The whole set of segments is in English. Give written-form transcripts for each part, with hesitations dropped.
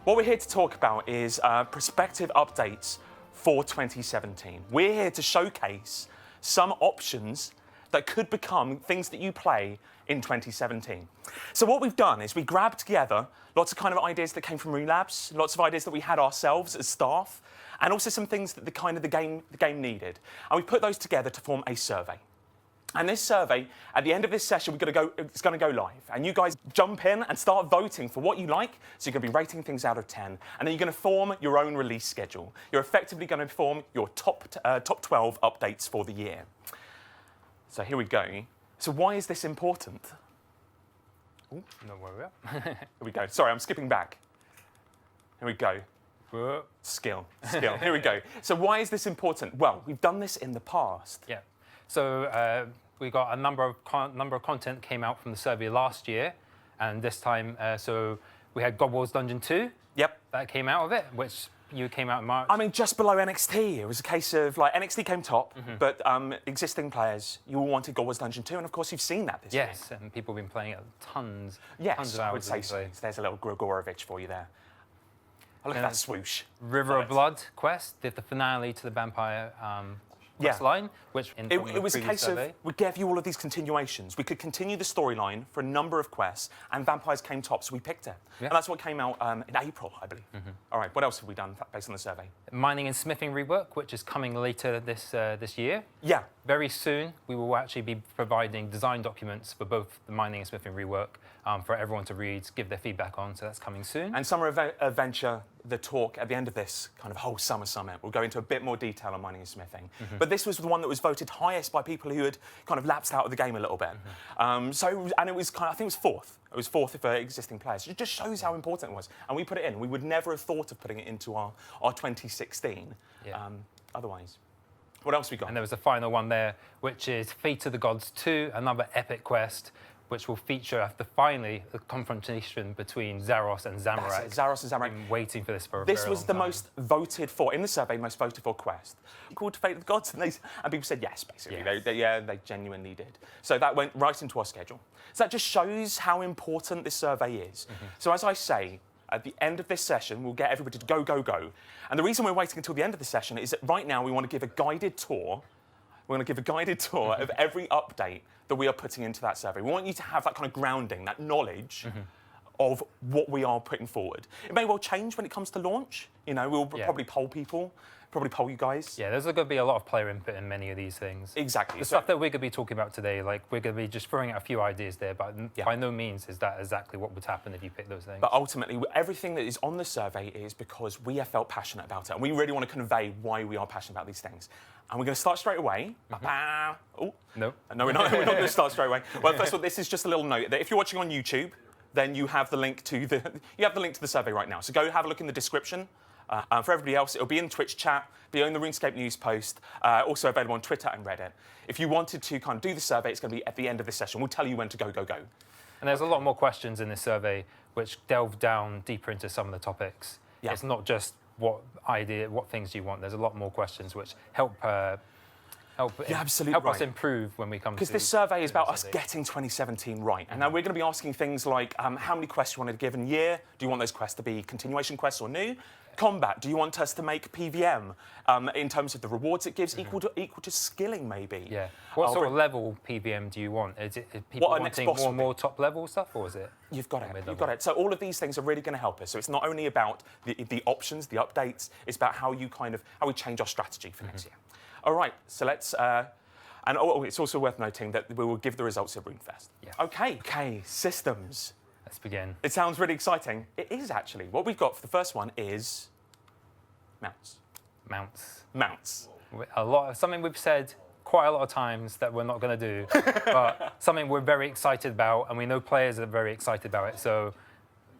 What we're here to talk about is prospective updates for 2017. We're here to showcase some options that could become things that you play in 2017. So what we've done is we grabbed together lots of kind of ideas that came from Rune Labs, lots of ideas that we had ourselves as staff, and also some things that the game needed. And we put those together to form a survey. And this survey, at the end of this session, it's going to go live. And you guys jump in and start voting for what you like. So you're going to be rating things out of 10. And then you're going to form your own release schedule. You're effectively going to form your top 12 updates for the year. So here we go. So why is this important? Ooh, Not where we are. here we go. Sorry, I'm skipping back. Here we go. Skill. Here we go. So why is this important? Well, we've done this in the past. Yeah. So we got a number of content came out from the survey last year, and this time, so we had Godless Dungeon 2. Yep. That came out of it, which you came out in March. I mean, just below NXT. It was a case of, like, NXT came top, but existing players, you all wanted Godless Dungeon 2, and of course you've seen that this year. Yes, and people have been playing it tons of Yes, hours. I would say so. There's a little Grigorovich for you there. Oh, look at that swoosh. River of Blood quest did the finale to the vampire quest line, which it was a case of, we gave you all of these continuations. We could continue the storyline for a number of quests, and vampires came top, so we picked it. Yeah. And that's what came out in April, I believe. All right, what else have we done based on the survey? Mining and smithing rework, which is coming later this year. Yeah. Very soon, we will actually be providing design documents for both the mining and smithing rework for everyone to read, give their feedback on, so that's coming soon. And Summer Adventure, the talk at the end of this kind of whole summer summit, we'll go into a bit more detail on mining and smithing. But this was the one that was voted highest by people who had kind of lapsed out of the game a little bit. And it was kind of, I think it was fourth. It was fourth for existing players. It just shows how important it was. And we put it in. We would never have thought of putting it into our 2016 otherwise. What else we got? And there was a final one there, which is Fate of the Gods 2, another epic quest, which will feature finally the confrontation between Zaros and Zamorak. Zaros and Zamorak. I've been waiting for this for a This very was long the time. most voted for, in the survey, most voted for quest. Called Fate of the Gods, and people said yes, basically. Yes. They genuinely did. So that went right into our schedule. So that just shows how important this survey is. So as I say, at the end of this session, we'll get everybody to go, go, go. And the reason we're waiting until the end of the session is that right now we want to give a guided tour. We're going to give a guided tour of every update that we are putting into that survey. We want you to have that kind of grounding, that knowledge of what we are putting forward. It may well change when it comes to launch. You know, we'll probably poll people, probably poll you guys. Yeah, there's going to be a lot of player input in many of these things. Exactly. The stuff that we're going to be talking about today, like we're going to be just throwing out a few ideas there, but by no means is that exactly what would happen if you pick those things. But ultimately, everything that is on the survey is because we have felt passionate about it, and we really want to convey why we are passionate about these things. And we're going to start straight away. Oh, no. No, we're not. We're not going to start straight away. Well, first of all, this is just a little note that if you're watching on YouTube, then you have the link to the survey right now. So go have a look in the description. For everybody else, it'll be in the Twitch chat, be on the RuneScape news post, also available on Twitter and Reddit. If you wanted to kind of do the survey, it's going to be at the end of this session. We'll tell you when to go, go, go. And there's a lot more questions in this survey which delve down deeper into some of the topics. Yeah. It's not just what things do you want. There's a lot more questions which help us improve when we come to... Because this survey is about us getting 2017 right. And now we're going to be asking things like, how many quests you want in a given year? Do you want those quests to be continuation quests or new? Combat, do you want us to make PVM in terms of the rewards it gives equal to skilling, maybe? Yeah. What sort of level PVM do you want? Is people wanting more and more top level stuff, or is it? You've got it. You've got it. So all of these things are really going to help us. So it's not only about the options, the updates. It's about how we change our strategy for next year. All right. So let's. And it's also worth noting that we will give the results of RuneFest. Yeah. Okay. Systems. Let's begin. It sounds really exciting. It is actually. What we've got for the first one is mounts. Mounts. Something we've said quite a lot of times that we're not going to do, but something we're very excited about, and we know players are very excited about it. So,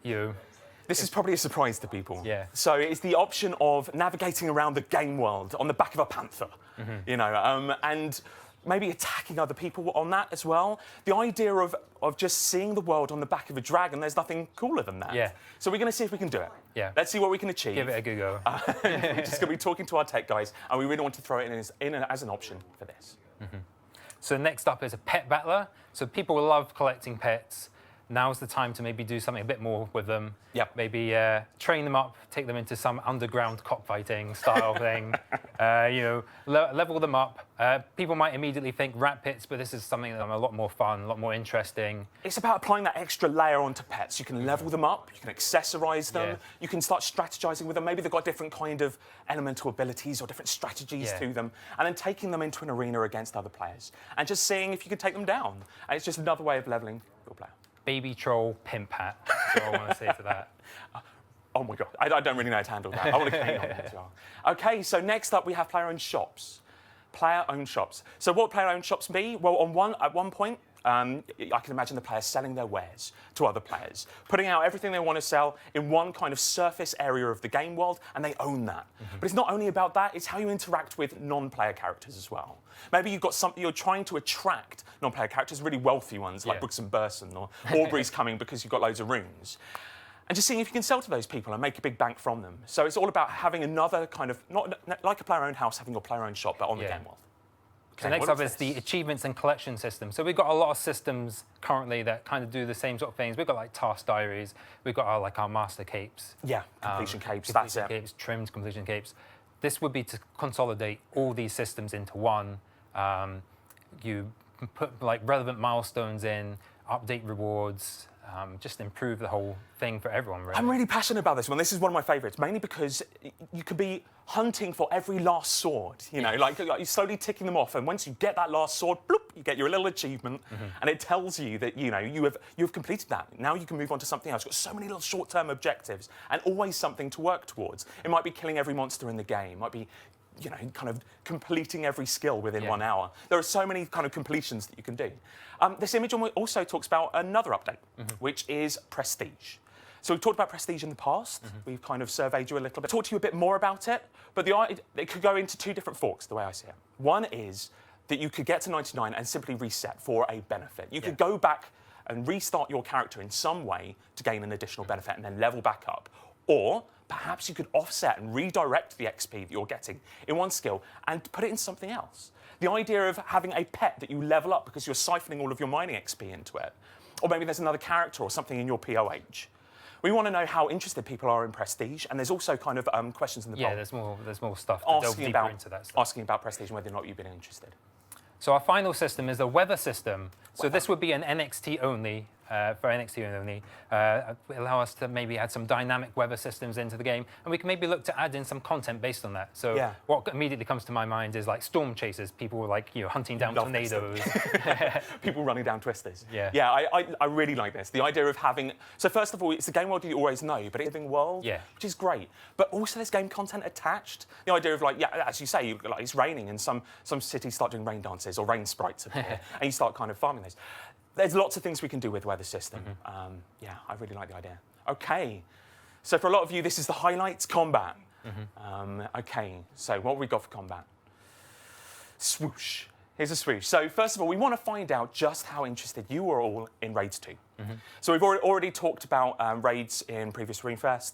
this is probably a surprise to people. Yeah. So it's the option of navigating around the game world on the back of a panther, and maybe attacking other people on that as well. The idea of just seeing the world on the back of a dragon, there's nothing cooler than that. Yeah. So we're going to see if we can do it. Yeah. Let's see what we can achieve. Give it a good go. We're just going to be talking to our tech guys, and we really want to throw it in as an option for this. So next up is a pet battler. So people love collecting pets. now's the time to maybe do something a bit more with them. Yep. Maybe train them up, take them into some underground cockfighting style thing. Level them up. People might immediately think rat pits, but this is something that's a lot more fun, a lot more interesting. It's about applying that extra layer onto pets. You can level them up, you can accessorize them, you can start strategizing with them. Maybe they've got different kind of elemental abilities or different strategies to them, and then taking them into an arena against other players and just seeing if you can take them down. And it's just another way of leveling your player. Baby troll pimp hat. That's all I want to say to that. Oh my God, I don't really know how to handle that. I want to cane on that as well. Okay, so next up we have player-owned shops. Player-owned shops. So what player-owned shops be? Well, at one point, I can imagine the players selling their wares to other players, putting out everything they want to sell in one kind of surface area of the game world, and they own that. But it's not only about that, it's how you interact with non-player characters as well. Maybe you've got something, you're trying to attract non-player characters, really wealthy ones, like Brooks and Burson, or Aubrey's coming because you've got loads of runes. And just seeing if you can sell to those people and make a big bank from them. So it's all about having another kind of, not like a player-owned house, having your player-owned shop, but on the game world. So next up is the achievements and collection system. So we've got a lot of systems currently that kind of do the same sort of things. We've got like task diaries. We've got our master capes. Yeah, completion capes. That's it. Capes, trimmed completion capes. This would be to consolidate all these systems into one. You put like relevant milestones in, update rewards. Just improve the whole thing for everyone, really. I'm really passionate about this one. This is one of my favourites, mainly because you could be hunting for every last sword, you know, like you're slowly ticking them off, and once you get that last sword, bloop, you get your little achievement, and it tells you that, you know, you've completed that. Now you can move on to something else. You've got so many little short-term objectives, and always something to work towards. It might be killing every monster in the game, it might be, you know, kind of completing every skill within 1 hour. There are so many kind of completions that you can do. This image also talks about another update, which is prestige. So we've talked about prestige in the past. We've kind of surveyed you a little bit, talked to you a bit more about it, but it could go into two different forks, the way I see it. One is that you could get to 99 and simply reset for a benefit. You could go back and restart your character in some way to gain an additional benefit and then level back up. Or perhaps you could offset and redirect the XP that you're getting in one skill and put it in something else. The idea of having a pet that you level up because you're siphoning all of your mining XP into it. Or maybe there's another character or something in your POH. We want to know how interested people are in prestige, and there's also kind of questions in the poll. Yeah, there's more stuff to delve deeper into that stuff. Asking about prestige and whether or not you've been interested. So our final system is a weather system. So this would be an NXT only, for NXT only. Allow us to maybe add some dynamic weather systems into the game, and we can maybe look to add in some content based on that. So what immediately comes to my mind is like storm chasers, people like, you know, hunting down tornadoes. People running down twisters. Yeah, I really like this. The idea of having, so first of all, it's a game world you always know, but it's a living world, which is great. But also there's game content attached. The idea of like, as you say, like it's raining and some cities start doing rain dances or rain sprites appear, and you start kind of farming those. There's lots of things we can do with weather system. Yeah, I really like the idea. Okay, so for a lot of you, this is the highlights, combat. Okay, so what have we got for combat? Swoosh. Here's a swoosh. So first of all, we want to find out just how interested you are all in Raids 2. So we've already talked about raids in previous RuneFest.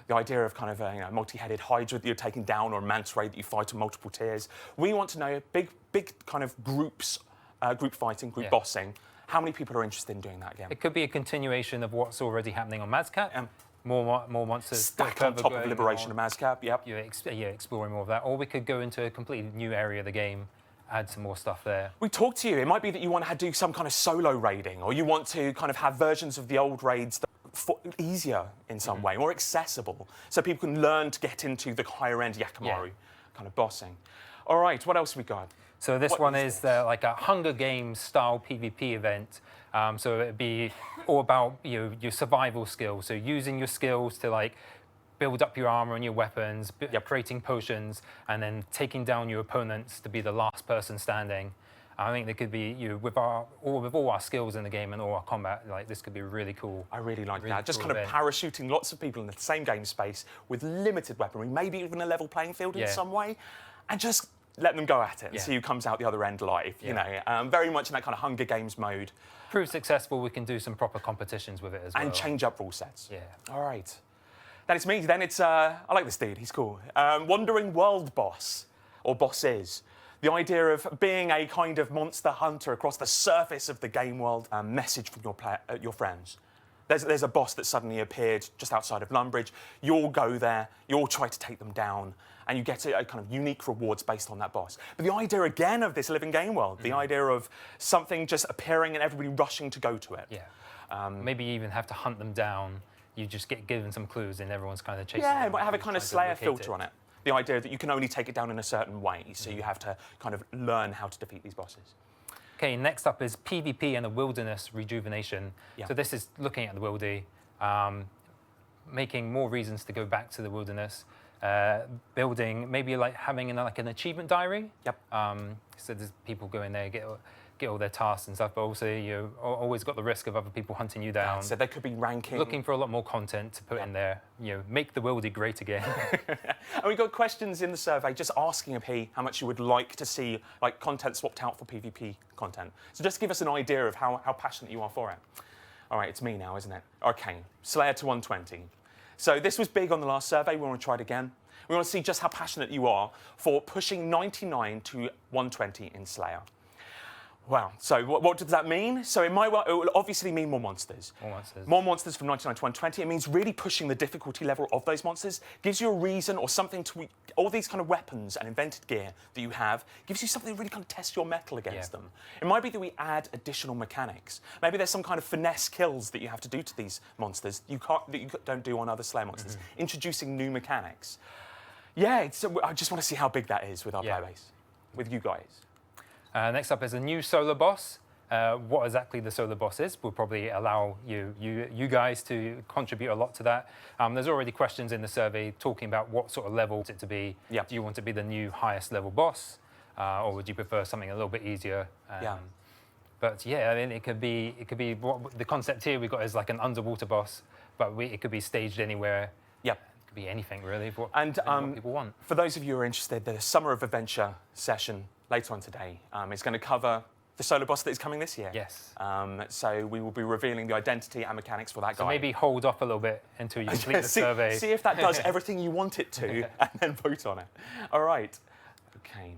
The idea of kind of a multi-headed Hydra that you're taking down, or a Manta Ray that you fight on multiple tiers. We want to know big kind of groups, group fighting, group bossing. How many people are interested in doing that again? It could be a continuation of what's already happening on Mazcap. More monsters. Stack on top of Liberation of Mazcap, You're exploring more of that. Or we could go into a completely new area of the game, add some more stuff there. We talked to you. It might be that you want to do some kind of solo raiding, or you want to kind of have versions of the old raids that are easier in some way, more accessible, so people can learn to get into the higher-end Yakamaru kind of bossing. All right, what else have we got? So this one is like a Hunger Games style PvP event. So it'd be all about your survival skills. So using your skills to like build up your armor and your weapons, creating potions, and then taking down your opponents to be the last person standing. I think there could be, with all our skills in the game and all our combat, like this could be really cool. I really like that. Just kind of parachuting lots of people in the same game space with limited weaponry, maybe even a level playing field in some way, and just let them go at it and see who comes out the other end alive. You know, very much in that kind of Hunger Games mode. Prove successful, we can do some proper competitions with it as well. And change up rule sets. Yeah. All right. Then it's me. Then it's, I like this dude. He's cool. Wandering World Boss, or Bosses. The idea of being a kind of monster hunter across the surface of the game world. A message from your friends. There's a boss that suddenly appeared just outside of Lumbridge. You all go there, you all try to take them down, and you get a kind of unique rewards based on that boss. But the idea again of this living game world, the idea of something just appearing and everybody rushing to go to it. Yeah. Maybe you even have to hunt them down. You just get given some clues and everyone's kind of chasing Yeah, it them. might have a kind of Slayer filter on it. The idea that you can only take it down in a certain way, so you have to kind of learn how to defeat these bosses. Okay, next up is PvP and the wilderness rejuvenation. Yeah. So this is looking at the wildy, making more reasons to go back to the wilderness, building, maybe like having an achievement diary. Yep. So there's people go in there, get all their tasks and stuff, but also you always got the risk of other people hunting you down. So there could be ranking. Looking for a lot more content to put in there. Make the wildy great again. And we got questions in the survey just asking of how much you would like to see like content swapped out for PvP content. So just give us an idea of how passionate you are for it. All right, it's me now, isn't it? Okay, Slayer to 120. So this was big on the last survey. We want to try it again. We want to see just how passionate you are for pushing 99 to 120 in Slayer. Wow, so what does that mean? So it will obviously mean more monsters. More monsters. More monsters from 99 to 120. It means really pushing the difficulty level of those monsters. Gives you a reason or something to... All these kind of weapons and invented gear that you have gives you something to really kind of test your mettle against them. It might be that we add additional mechanics. Maybe there's some kind of finesse kills that you have to do to these monsters that you don't do on other Slayer monsters. Introducing new mechanics. Yeah, I just want to see how big that is with our player base, with you guys. Next up is a new solo boss. What exactly the solo boss is will probably allow you guys to contribute a lot to that. There's already questions in the survey talking about what sort of level it to be. Yep. Do you want to be the new highest level boss, or would you prefer something a little bit easier? But yeah, I mean, it could be what the concept here we've got is like an underwater boss, but it could be staged anywhere. Yep. It could be anything really. What people want. For those of you who are interested, the Summer of Adventure session later on today is going to cover the solo boss that is coming this year. Yes. So we will be revealing the identity and mechanics for that guy. So maybe hold off a little bit until you complete the survey. See if that does everything you want it to, and then vote on it. All right. Okay.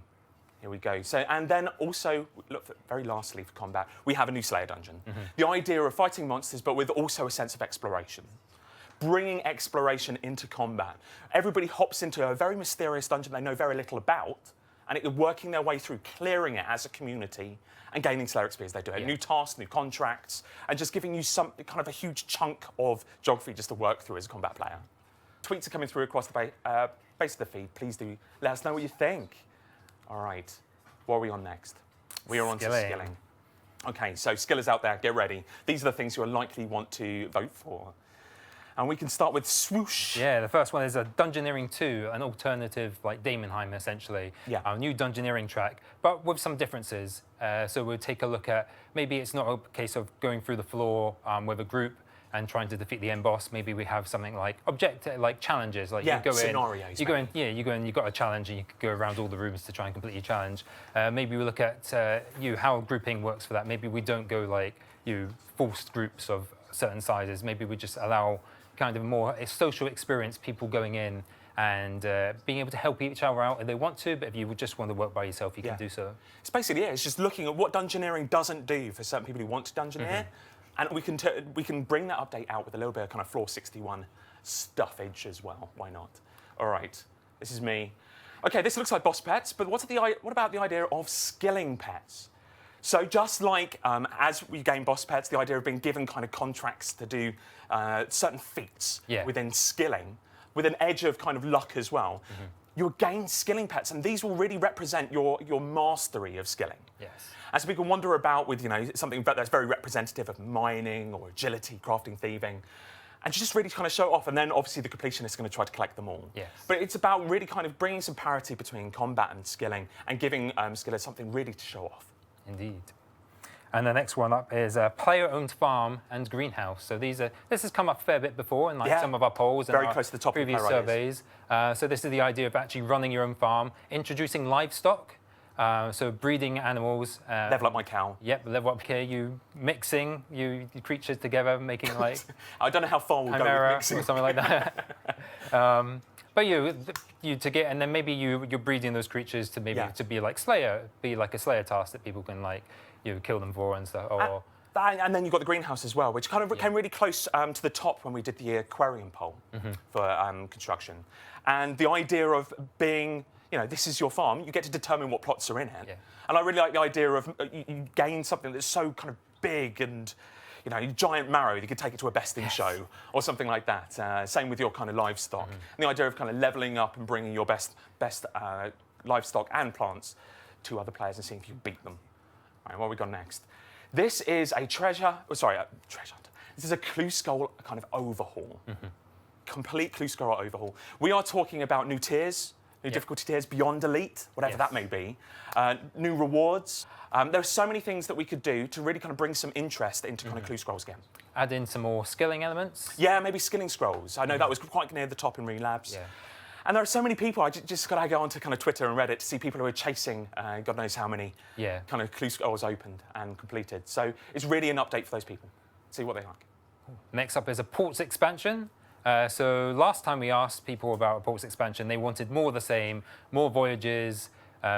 Here we go. So, and then also, look, very lastly for combat, we have a new Slayer dungeon. The idea of fighting monsters, but with also a sense of exploration. Bringing exploration into combat. Everybody hops into a very mysterious dungeon they know very little about, and working their way through, clearing it as a community, and gaining Slayer XP as they do it. New tasks, new contracts, and just giving you some kind of a huge chunk of geography just to work through as a combat player. Tweets are coming through across the base of the feed. Please do let us know what you think. All right, what are we on next? We are on to skilling. Okay, so skillers out there, get ready. These are the things you will likely want to vote for. And we can start with Swoosh. Yeah, the first one is a Dungeoneering 2, an alternative like Daemonheim, essentially. Yeah. A new Dungeoneering track, but with some differences. So we'll take a look at, maybe it's not a case of going through the floor with a group and trying to defeat the end boss. Maybe we have something like challenges. Like you go scenarios. You go in, you've got a challenge and you can go around all the rooms to try and complete your challenge. Maybe we look at how grouping works for that. Maybe we don't go like forced groups of certain sizes. Maybe we just allow kind of more a social experience, people going in and being able to help each other out if they want to, but if you would just want to work by yourself, you can do so. It's basically, it's just looking at what dungeoneering doesn't do for certain people who want to dungeoneer, and we can bring that update out with a little bit of kind of Floor 61 stuffage as well. Why not? All right, this is me. Okay, this looks like boss pets, but what about the idea of skilling pets? So just like as we gain boss pets, the idea of being given kind of contracts to do certain feats within skilling, with an edge of kind of luck as well, you'll gain skilling pets, and these will really represent your mastery of skilling. Yes. As we can wander about with something that's very representative of mining or agility, crafting, thieving, and just really kind of show it off, and then obviously the completionist is going to try to collect them all. Yes. But it's about really kind of bringing some parity between combat and skilling, and giving skillers something really to show off. Indeed. And the next one up is a player-owned farm and greenhouse. So this has come up a fair bit before in some of our polls and close to the top previous of surveys. So this is the idea of actually running your own farm, introducing livestock, so breeding animals. Level up my cow. Yep, level up here. You mixing you creatures together, making like I don't know how far we'll go with mixing or something like that. But you to get, and then maybe you're breeding those creatures to maybe to be like a Slayer task that people can like kill them for and stuff. Or and then you've got the greenhouse as well, which kind of came really close to the top when we did the aquarium poll for construction. And the idea of being, this is your farm, you get to determine what plots are in it. Yeah. And I really like the idea of you gain something that's so kind of big and, giant marrow, you could take it to a besting show or something like that. Same with your kind of livestock. And the idea of kind of leveling up and bringing your best livestock and plants to other players and seeing if you beat them. All right, what have we got next? This is a treasure hunter. This is a Clue Skull kind of overhaul. Complete Clue Skull overhaul. We are talking about new tiers, new difficulty tiers, beyond elite, whatever that may be, new rewards. There are so many things that we could do to really kind of bring some interest into kind of Clue Scrolls again. Add in some more skilling elements. Yeah, maybe skilling scrolls. I know that was quite near the top in Relabs. Yeah. And there are so many people. I just got to go onto kind of Twitter and Reddit to see people who are chasing God knows how many kind of Clue Scrolls opened and completed. So it's really an update for those people. See what they like. Next up is a ports expansion. So last time we asked people about a ports expansion, they wanted more of the same, more voyages,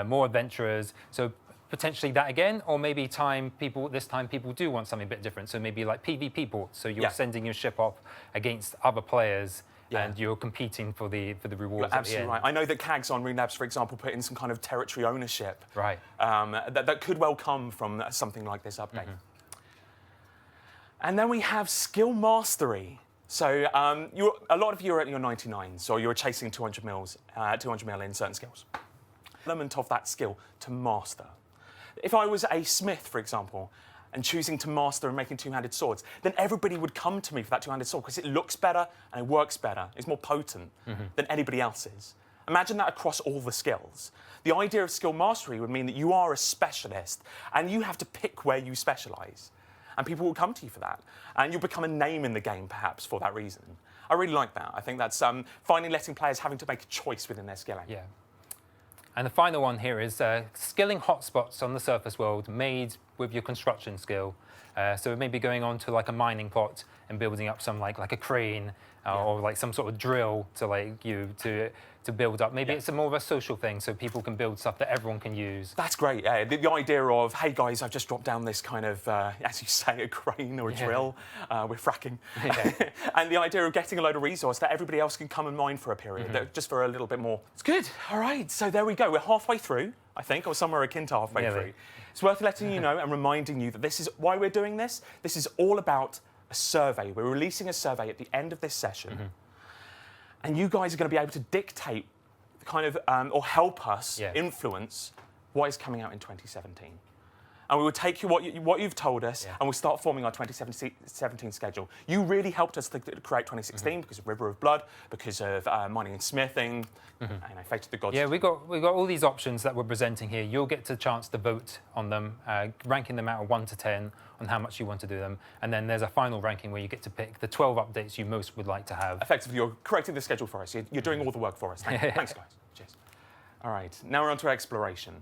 more adventurers. So potentially that again, or maybe this time people do want something a bit different. So maybe like PvP ports. So you're sending your ship off against other players. And you're competing for the rewards. You're absolutely right. I know that CAGs on RuneLabs, for example, put in some kind of territory ownership. Right. That could well come from something like this update. And then we have skill mastery. So a lot of you are at your 99s, or you're chasing 200 mil in certain skills. Element of that skill to master. If I was a smith, for example, and choosing to master and making two-handed swords, then everybody would come to me for that two-handed sword because it looks better and it works better. It's more potent than anybody else's. Imagine that across all the skills. The idea of skill mastery would mean that you are a specialist and you have to pick where you specialise. And people will come to you for that. And you'll become a name in the game, perhaps, for that reason. I really like that. I think that's finally letting players having to make a choice within their skilling. Yeah. And the final one here is skilling hotspots on the surface world made with your construction skill. So maybe going on to like a mining plot and building up some like a crane or like some sort of drill to build up. Maybe it's more of a social thing, so people can build stuff that everyone can use. That's great. Yeah. The idea of, hey guys, I've just dropped down this kind of, as you say, a crane or a drill. We're fracking. And the idea of getting a load of resource that everybody else can come and mine for a period, just for a little bit more. It's good. All right. So there we go. We're halfway through, I think, or somewhere akin to halfway through. It's worth letting you know and reminding you that this is why we're doing this. This is all about a survey. We're releasing a survey at the end of this session. And you guys are going to be able to dictate the kind of, or help us influence what is coming out in 2017. And we will take you what you've told us, and we'll start forming our 2017 schedule. You really helped us to create 2016 because of River of Blood, because of mining and smithing, and Fate of the Gods. Yeah, we got all these options that we're presenting here. You'll get the chance to vote on them, ranking them out of 1 to 10 on how much you want to do them. And then there's a final ranking where you get to pick the 12 updates you most would like to have. Effectively, you're creating the schedule for us. You're doing all the work for us. Thanks, guys. Cheers. All right, now we're on to exploration.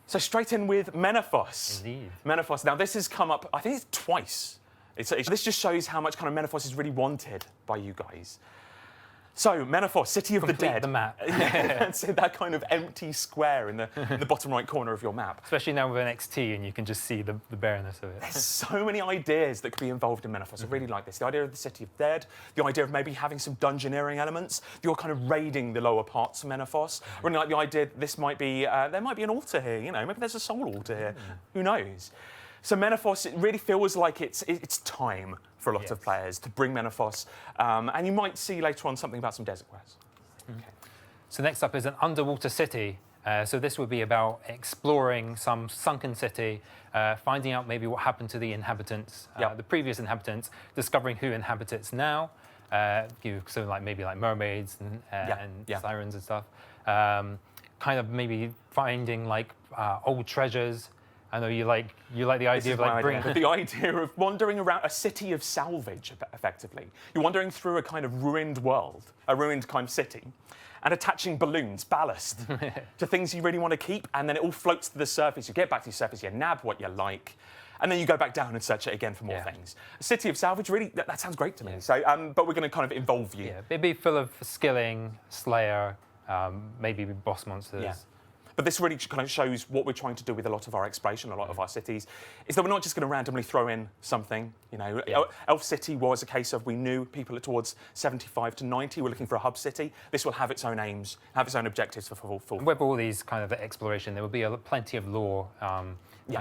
So straight in with Menaphos. Indeed. Menaphos. Now this has come up, I think it's twice. This just shows how much kind of Menaphos is really wanted by you guys. So Menaphos, City of the Dead. The map. So that kind of empty square in the bottom right corner of your map. Especially now with an XT and you can just see the bareness of it. There's so many ideas that could be involved in Menaphos. I really like this. The idea of the City of the Dead, the idea of maybe having some dungeoneering elements, you're kind of raiding the lower parts of Menaphos. I really like the idea that this might be, there might be an altar here, maybe there's a soul altar here. Who knows? So Menaphos, it really feels like it's time for a lot of players to bring Menaphos. And you might see later on something about some desert quests. Okay. So next up is an underwater city. So this would be about exploring some sunken city, finding out maybe what happened to the inhabitants, the previous inhabitants, discovering who inhabit it now. So like maybe like mermaids and sirens and stuff. Kind of maybe finding like old treasures. I know you like the idea of like bringing the idea of wandering around a city of salvage, effectively. You're wandering through a kind of ruined world, a ruined kind of city, and attaching balloons, ballast, to things you really want to keep, and then it all floats to the surface. You get back to the surface, you nab what you like, And then you go back down and search it again for more things. A city of salvage, really, that sounds great to me. So, but we're going to kind of involve you. Yeah, it'd be full of skilling, slayer, maybe boss monsters. Yeah. But this really kind of shows what we're trying to do with a lot of our exploration, a lot of our cities, is that we're not just going to randomly throw in something. You know, Elf City was a case of we knew people towards 75 to 90 were looking for a hub city. This will have its own aims, have its own objectives for full. With all these kind of exploration, there will be plenty of lore, kind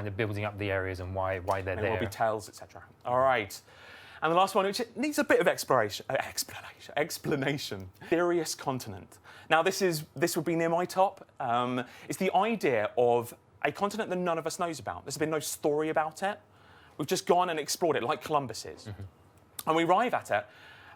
of building up the areas and why they're there. There will be tales, etc. All right. And the last one, which needs a bit of explanation. Mysterious continent. Now, this would be near my top. It's the idea of a continent that none of us knows about. There's been no story about it. We've just gone and explored it, like Columbus is. And we arrive at it,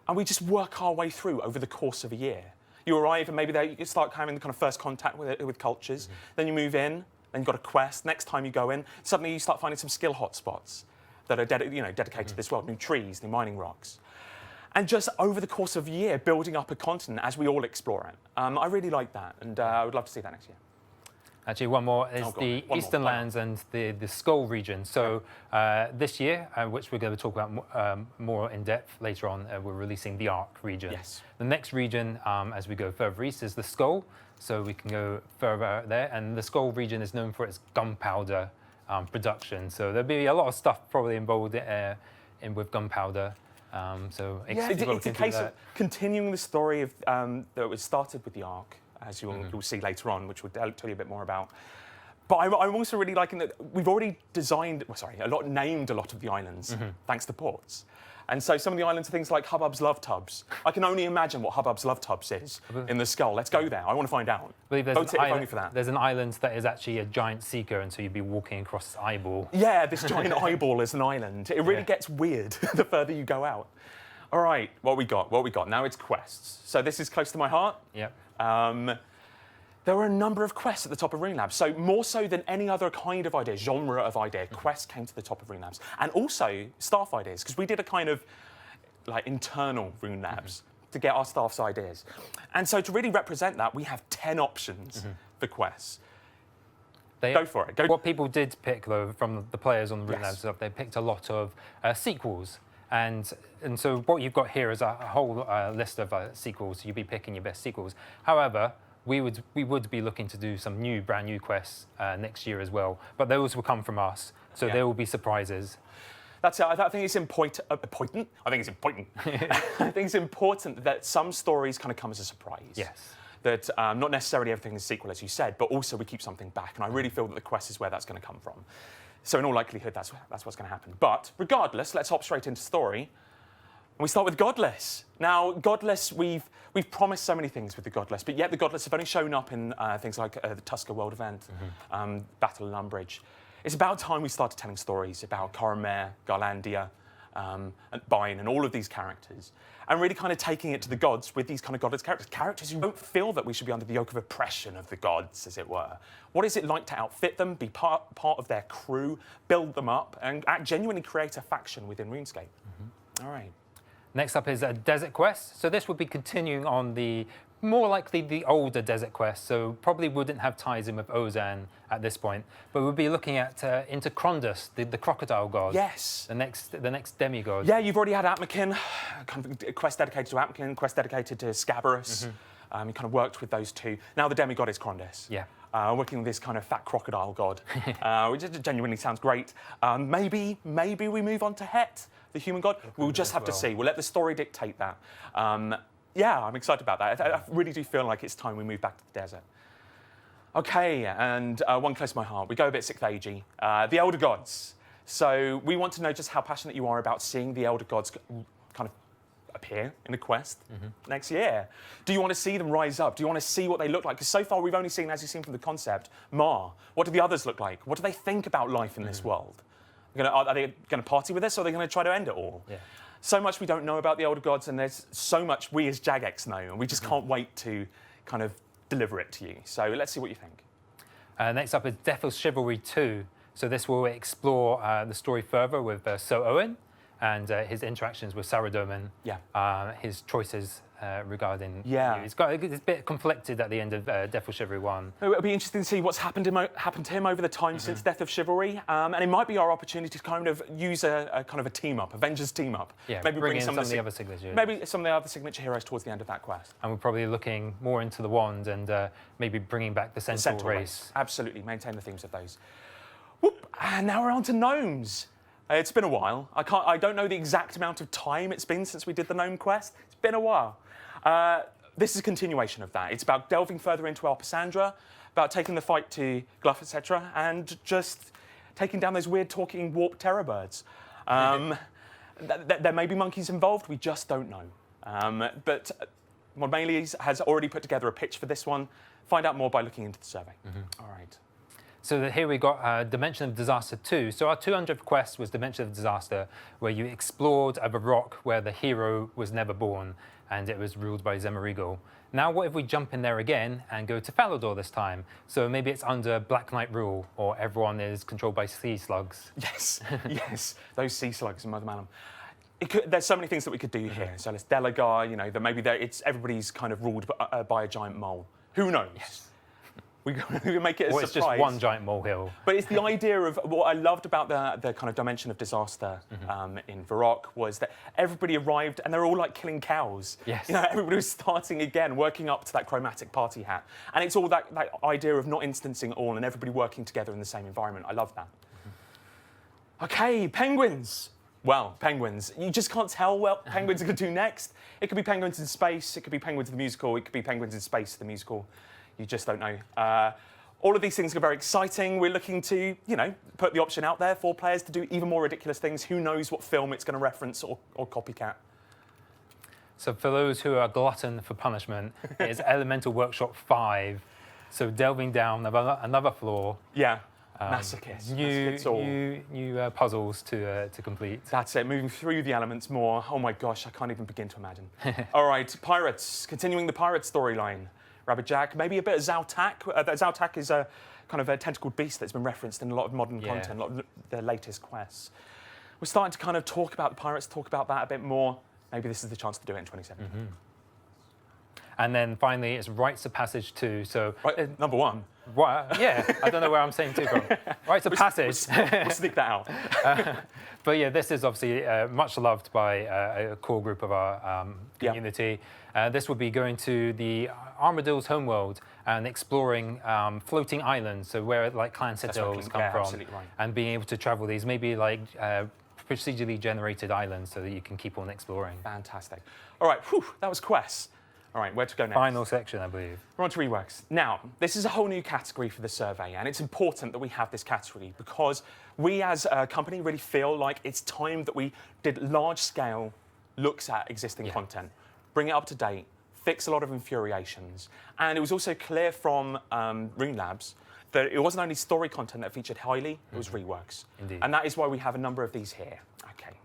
and we just work our way through over the course of a year. You arrive, and maybe there you start having the kind of first contact with cultures. Then you move in, then you've got a quest. Next time you go in, suddenly you start finding some skill hotspots that are dedicated to this world, new trees, new mining rocks. And just over the course of a year, building up a continent as we all explore it. I really like that, and I would love to see that next year. Actually, one more is the Eastern Lands and the Skull region. So this year, which we're going to talk about more in depth later on, we're releasing the Arc region. Yes. The next region, as we go further east, is the Skull. So we can go further there. And the Skull region is known for its gunpowder production. So there'll be a lot of stuff probably involved with gunpowder. So it's a case of continuing the story of that was started with the Ark, as you'll see later on, which we'll tell you a bit more about. But I'm also really liking that we've already named a lot of the islands, thanks to ports. And so some of the islands are things like Hubbub's Love Tubs. I can only imagine what Hubbub's Love Tubs is in the Skull. Let's go there. I want to find out. Vote it only for that. There's an island that is actually a giant seeker, and so you'd be walking across this eyeball. Yeah, this giant eyeball is an island. It really gets weird the further you go out. All right, what we got? Now it's quests. So this is close to my heart. Yep. There were a number of quests at the top of Rune Labs. So more so than any other kind of idea, genre of idea, quests came to the top of Rune Labs. And also staff ideas, because we did a kind of like internal Rune Labs to get our staff's ideas. And so to really represent that, we have 10 options for quests. Go for it. What people did pick, though, from the players on the Rune Labs stuff, they picked a lot of sequels. And so what you've got here is a whole list of sequels. You'd be picking your best sequels. However, we would be looking to do some brand new quests next year as well. But those will come from us, so there will be surprises. That's it. I think it's important. I think it's important. I think it's important that some stories kind of come as a surprise. Yes. That not necessarily everything is a sequel, as you said, but also we keep something back. And I really feel that the quest is where that's going to come from. So in all likelihood, that's what's going to happen. But regardless, let's hop straight into story. And we start with Godless. Now, Godless, we've promised so many things with the Godless, but yet the Godless have only shown up in things like the Tusker World event, Battle of Lumbridge. It's about time we started telling stories about Coromare, Garlandia, and Bine, and all of these characters, and really kind of taking it to the gods with these kind of godless characters who don't feel that we should be under the yoke of oppression of the gods, as it were. What is it like to outfit them, be part of their crew, build them up, and genuinely create a faction within RuneScape? All right. Next up is a desert quest. So this would be continuing on more likely the older desert quest, so probably wouldn't have ties in with Ozan at this point, but we'll be looking at into Krondus, the crocodile god. Yes. The next demigod. Yeah, you've already had Atmakin, kind of a quest dedicated to Atmakin, quest dedicated to Scabarus. You kind of worked with those two. Now the demigod is Krondus. Yeah. Working with this kind of fat crocodile god, which genuinely sounds great. Maybe we move on to Het, the human god. We'll just have to see. We'll let the story dictate that. Yeah, I'm excited about that. I really do feel like it's time we move back to the desert. Okay, and one close to my heart. We go a bit sixth agey. The Elder Gods. So we want to know just how passionate you are about seeing the Elder Gods kind of appear in a quest next year. Do you want to see them rise up? Do you want to see what they look like? Because so far we've only seen, as you've seen from the concept, Ma. What do the others look like? What do they think about life in this world? Are they going to party with us, or are they going to try to end it all? Yeah. So much we don't know about the Elder Gods, and there's so much we as Jagex know, and we just can't wait to kind of deliver it to you. So let's see what you think. Next up is Death of Chivalry 2. So this will explore the story further with Sir Owen and his interactions with Saradomin, his choices regarding. Yeah. It's a bit conflicted at the end of Death of Chivalry 1. It'll be interesting to see what's happened to him over the time since Death of Chivalry, and it might be our opportunity to kind of use a kind of a team up, Avengers team up. Yeah, maybe bring in some of the other signature. Maybe some of the other signature heroes towards the end of that quest. And we're probably looking more into the wand and maybe bringing back the Centaur race. Absolutely, maintain the themes of those. Whoop, and now we're on to gnomes. It's been a while. I don't know the exact amount of time it's been since we did the gnome quest. It's been a while. This is a continuation of that. It's about delving further into Alpasandra, about taking the fight to Gluff, etc., and just taking down those weird talking warp terror birds. There may be monkeys involved, we just don't know. But Modmalies has already put together a pitch for this one. Find out more by looking into the survey. All right. So here we got Dimension of Disaster 2. So our 200th quest was Dimension of Disaster, where you explored a rock where the hero was never born, and it was ruled by Zemorigal. Now what if we jump in there again and go to Falador this time? So maybe it's under Black Knight rule, or everyone is controlled by sea slugs. Yes, yes, those sea slugs in Mother Malum. There's so many things that we could do here. So let's Delagar, that maybe everybody's kind of ruled by a giant mole. Who knows? Yes. We can make it a surprise. It's just one giant molehill. But it's the idea of what I loved about the kind of Dimension of Disaster in Varrock was that everybody arrived and they're all like killing cows. Yes. Everybody was starting again, working up to that chromatic party hat. And it's all that idea of not instancing all and everybody working together in the same environment. I love that. Okay, penguins. Well, penguins. You just can't tell what penguins are going to do next. It could be penguins in space. It could be penguins the musical. It could be penguins in space the musical. You just don't know. All of these things are very exciting. We're looking to, put the option out there for players to do even more ridiculous things. Who knows what film it's going to reference or copycat. So for those who are glutton for punishment, it is Elemental Workshop 5. So delving down another floor. Yeah. Masochist. New puzzles to complete. That's it, moving through the elements more. Oh my gosh, I can't even begin to imagine. All right, pirates. Continuing the pirate storyline. Rabbit Jack, maybe a bit of Zautak. Zautak is a kind of a tentacled beast that's been referenced in a lot of modern content, a lot of the latest quests. We're starting to kind of talk about the pirates, talk about that a bit more. Maybe this is the chance to do it in 2017. And then finally, it's Rites of Passage 2. So number one. Yeah, I don't know where I'm saying 2 from. Rites of Passage. We'll sneak that out. But yeah, this is obviously much loved by a core group of our community. This would be going to the Armadill's homeworld and exploring floating islands, so where like clan citadels come from, and being able to travel these, maybe like procedurally generated islands, so that you can keep on exploring. Fantastic. All right, that was quests. All right, where to go next? Final section, I believe. We're on to reworks. Now, this is a whole new category for the survey, and it's important that we have this category because we as a company really feel like it's time that we did large-scale looks at existing content, bring it up to date, fix a lot of infuriations. And it was also clear from Rune Labs that it wasn't only story content that featured highly, it was reworks. Indeed. And that is why we have a number of these here. Okay.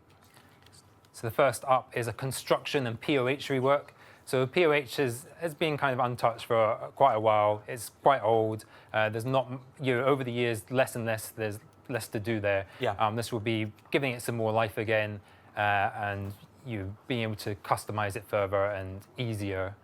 So the first up is a construction and POH rework. So POH has been kind of untouched for quite a while. It's quite old. There's not, over the years, less and less, there's less to do there. Yeah. This will be giving it some more life again and being able to customize it further and easier,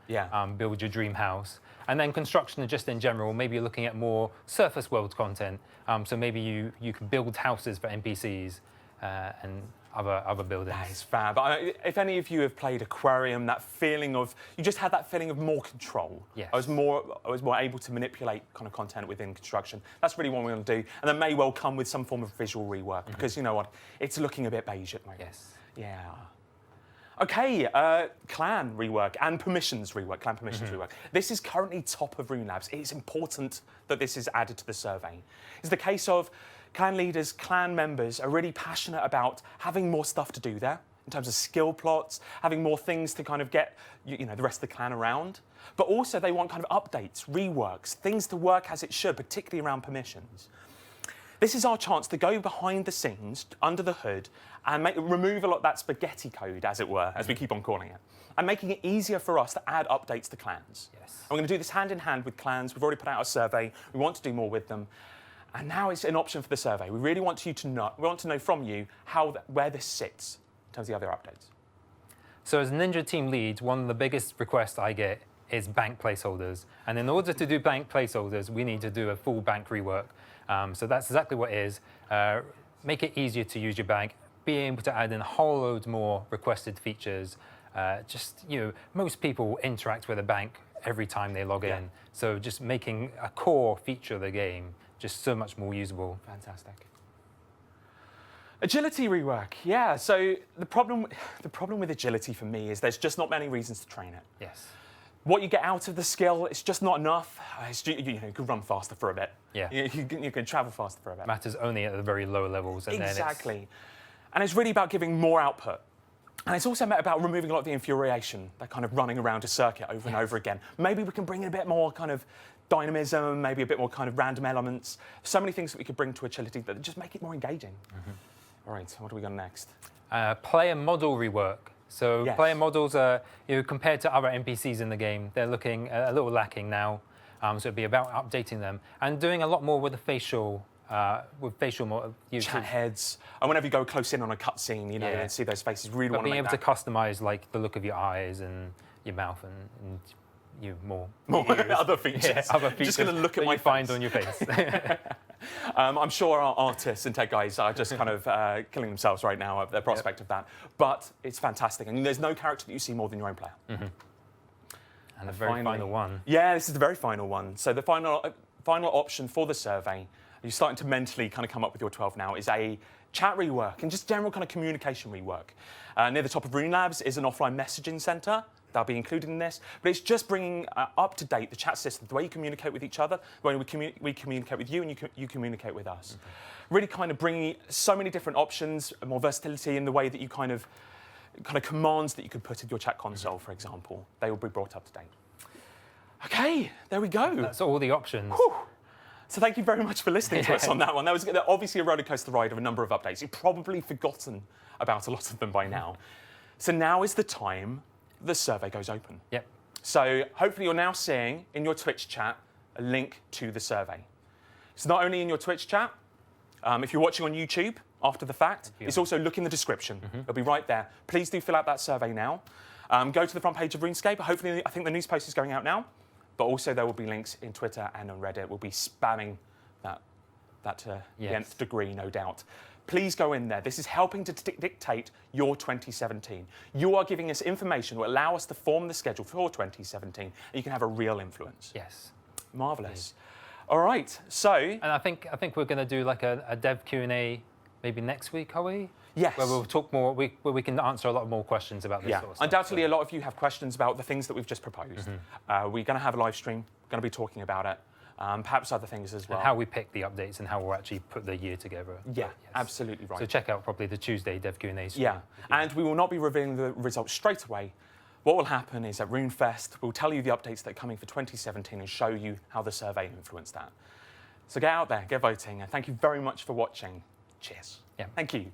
build your dream house. And then construction just in general, maybe you're looking at more surface world content. So maybe you can build houses for NPCs and other buildings. That is fab. If any of you have played Aquarium, that feeling of, you just had that feeling of more control. Yes. I was more able to manipulate kind of content within construction. That's really what we're going to do. And that may well come with some form of visual rework because you know what, it's looking a bit beige at the moment. Yes. Yeah. Okay, clan rework and permissions rework, clan permissions rework. This is currently top of Rune Labs. It's important that this is added to the survey. It's the case of clan leaders, clan members are really passionate about having more stuff to do there in terms of skill plots, having more things to kind of get the rest of the clan around. But also they want kind of updates, reworks, things to work as it should, particularly around permissions. This is our chance to go behind the scenes, under the hood, and remove a lot of that spaghetti code, as it were, as we keep on calling it, and making it easier for us to add updates to clans. Yes. And we're going to do this hand in hand with clans. We've already put out a survey. We want to do more with them. And now it's an option for the survey. We really want you to know, we want to know from you where this sits in terms of the other updates. So as Ninja team lead, one of the biggest requests I get is bank placeholders. And in order to do bank placeholders, we need to do a full bank rework. So that's exactly what it is. Make it easier to use your bank, be able to add in a whole load more requested features. Most people interact with a bank every time they log in. So just making a core feature of the game just so much more usable. Fantastic. Agility rework, yeah. So the problem with agility for me is there's just not many reasons to train it. Yes. What you get out of the skill, it's just not enough. You can run faster for a bit. Yeah. You can travel faster for a bit. Matters only at the very low levels. And Exactly. And it's really about giving more output. And it's also about removing a lot of the infuriation, that kind of running around a circuit over and over again. Maybe we can bring in a bit more kind of dynamism, maybe a bit more kind of random elements. So many things that we could bring to agility that just make it more engaging. All right, so what do we got next? Player model rework. So player models are, compared to other NPCs in the game, they're looking a little lacking now. So it'd be about updating them and doing a lot more with the facial, chat heads. And whenever you go close in on a cutscene, and see those faces, really want to being make able to customize like the look of your eyes and your mouth and more other features. Other features. Just going to look at my find on your face. I'm sure our artists and tech guys are just kind of killing themselves right now at the prospect of that. But it's fantastic. And there's no character that you see more than your own player. And the very final one. Yeah, this is the very final one. So the final option for the survey, you're starting to mentally kind of come up with your 12 now, is a chat rework and just general kind of communication rework. Near the top of Rune Labs is an offline messaging center. That'll be included in this, but it's just bringing up to date the chat system, the way you communicate with each other, the way we communicate with you and you communicate with us. Really kind of bringing so many different options, more versatility in the way that you kind of commands that you could put in your chat console, for example. They will be brought up to date. Okay, there we go. That's all the options. Whew. So thank you very much for listening to us on that one. That was obviously a rollercoaster ride of a number of updates. You've probably forgotten about a lot of them by now. So now is the time the survey goes open. Yep. So hopefully you're now seeing in your Twitch chat a link to the survey. It's not only in your Twitch chat. If you're watching on YouTube after the fact, it's also look in the description. It'll be right there. Please do fill out that survey now. Go to the front page of RuneScape. Hopefully, I think the news post is going out now. But also there will be links in Twitter and on Reddit. We'll be spamming that to the nth degree, no doubt. Please go in there. This is helping to dictate your 2017. You are giving us information that will allow us to form the schedule for 2017, and you can have a real influence. Yes. Marvellous. All right, so... And I think we're going to do like a dev Q&A maybe next week, are we? Yes. Where we'll talk more, where we can answer a lot more questions about this sort of stuff. Undoubtedly, a lot of you have questions about the things that we've just proposed. We're going to have a live stream, going to be talking about it. Perhaps other things as well. And how we pick the updates and how we'll actually put the year together. Yeah, absolutely right. So check out probably the Tuesday Dev Q&A. Yeah, and we will not be revealing the results straight away. What will happen is at RuneFest, we'll tell you the updates that are coming for 2017 and show you how the survey influenced that. So get out there, get voting, and thank you very much for watching. Cheers. Yeah. Thank you.